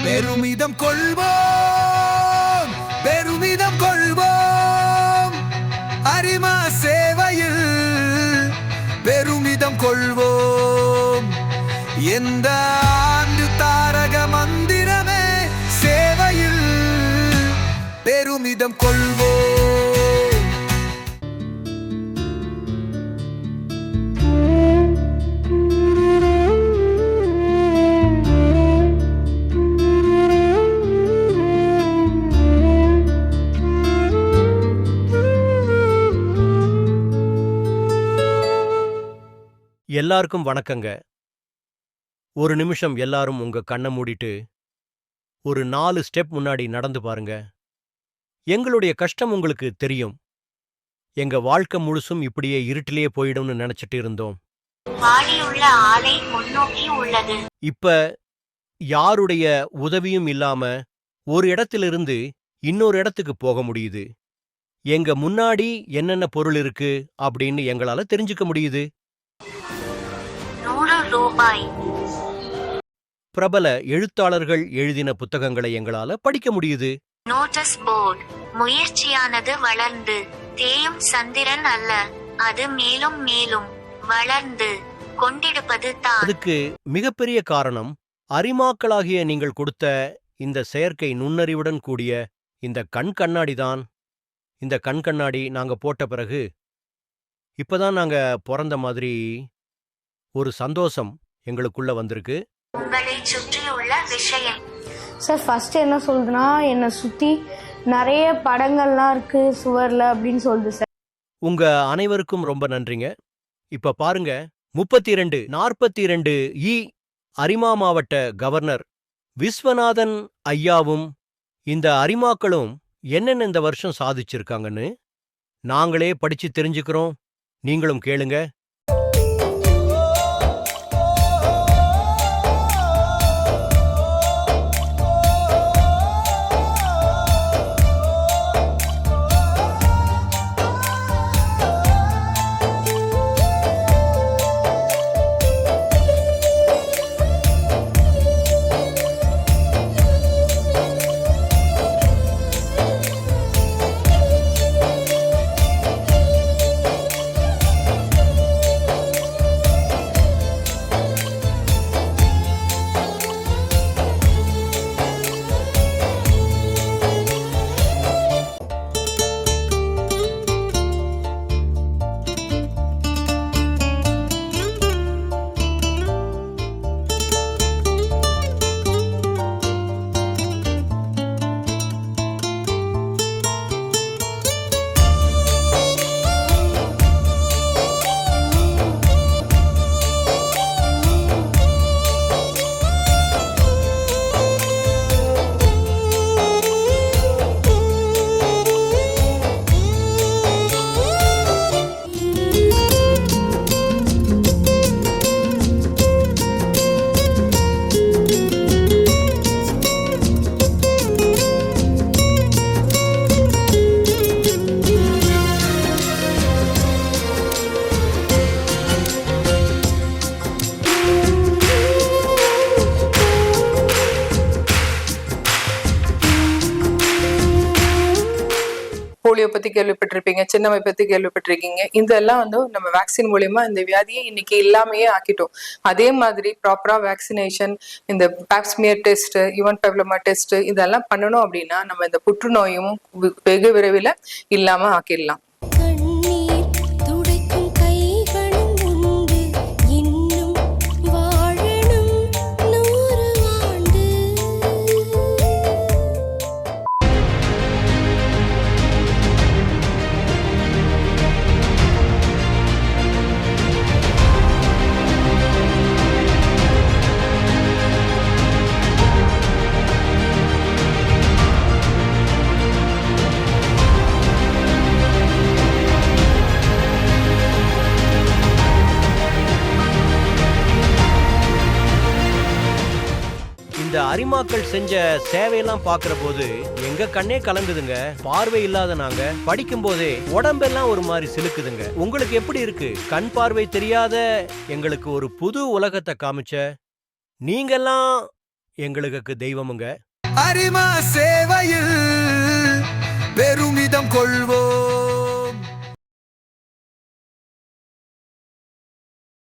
பெருமிதம் கொள்வோம், பெருமிதம் கொள்வோம், அரிமா சேவையில் பெருமிதம் கொள்வோம். எந்த ஆண்டு தாரக மந்திரமே சேவையில் பெருமிதம் கொள்வோம். எல்லாருக்கும் வணக்கங்க. ஒரு நிமிஷம் எல்லாரும் உங்க கண்ணை மூடிட்டு ஒரு 4 ஸ்டெப் முன்னாடி நடந்து பாருங்க. எங்களுடைய கஷ்டம் உங்களுக்கு தெரியும். எங்க வாழ்க்கை முழுசும் இப்படியே இருட்டிலேயே போயிடும்னு நினைச்சிட்டு இருந்தோம். வாடியுள்ள ஆலை முன்னோக்கி உள்ளது. இப்ப யாருடைய உதவியும் இல்லாம ஒரு இடத்திலிருந்து இன்னொரு இடத்துக்கு போக முடியுது. எங்க முன்னாடி என்னென்ன பொருள் இருக்கு அப்படின்னு எங்களால தெரிஞ்சுக்க முடியுது. 100 ரூபாய். பிரபல எழுத்தாளர்கள் எழுதின புத்தகங்களை எங்களால படிக்க முடியுது. Notice board. முயற்சியானது வளர்ந்து தேயும் சந்திரன் அல்ல, அது மேலும் மேலும் வளர்ந்து கொண்டிருப்பது தான். அதுக்கு மிகப்பெரிய காரணம் அரிமாக்களாகிய நீங்கள் கொடுத்த இந்த செயற்கை நுண்ணறிவுடன் கூடிய இந்த கண்ணாடி தான். இந்த கண்ணாடி நாங்க போட்ட பிறகு இப்பதான் நாங்க பிறந்த மாதிரி ஒரு சந்தோஷம் எங்களுக்குள்ள வந்திருக்கு. உங்களை சுற்றியுள்ள விஷயம் சார் ஃபர்ஸ்ட் என்ன சொல்லுதுன்னா, என்னை சுற்றி நிறைய படங்கள்லாம் இருக்கு சுவரில் அப்படின்னு சொல்லுது சார். உங்க அனைவருக்கும் ரொம்ப நன்றிங்க. இப்ப பாருங்க, 42 அரிமா மாவட்ட கவர்னர் விஸ்வநாதன் ஐயாவும் இந்த அரிமாக்களும் என்னென்ன இந்த வருஷம் சாதிச்சிருக்காங்கன்னு நாங்களே படிச்சு தெரிஞ்சுக்கிறோம். நீங்களும் கேளுங்க. போலியோ பத்தி கேள்விப்பட்டிருப்பீங்க, சின்னம்மை பத்தி கேள்விப்பட்டிருக்கீங்க. இதெல்லாம் நம்ம வேக்சின் மூலியமா இந்த வியாதியை இன்னைக்கு இல்லாமையே ஆக்கிட்டோம். அதே மாதிரி ப்ராப்பரா வேக்சினேஷன், இந்த பாப்ஸ்மியர் டெஸ்ட், ஈவன் பெப்லமா டெஸ்ட் இதெல்லாம் பண்ணணும் அப்படின்னா நம்ம இந்த புற்றுநோயும் வெகு விரைவில் இல்லாம ஆக்கிடலாம். இந்த அரிமாக்கள் செஞ்ச சேவையெல்லாம் பாக்குற போது எங்க கண்ணே கலங்குதுங்க. பார்வை இல்லாத நாங்க படிக்கும் போதே உடம்பெல்லாம் ஒரு மாதிரி சிலுக்குதுங்க. உங்களுக்கு எப்படி இருக்கு? கண் பார்வை தெரியாத எங்களுக்கு ஒரு புது உலகத்தை காமிச்ச நீங்கெல்லாம் எங்களுக்கு தெய்வமுங்க. அரிமா சேவையில் பெருமிதம்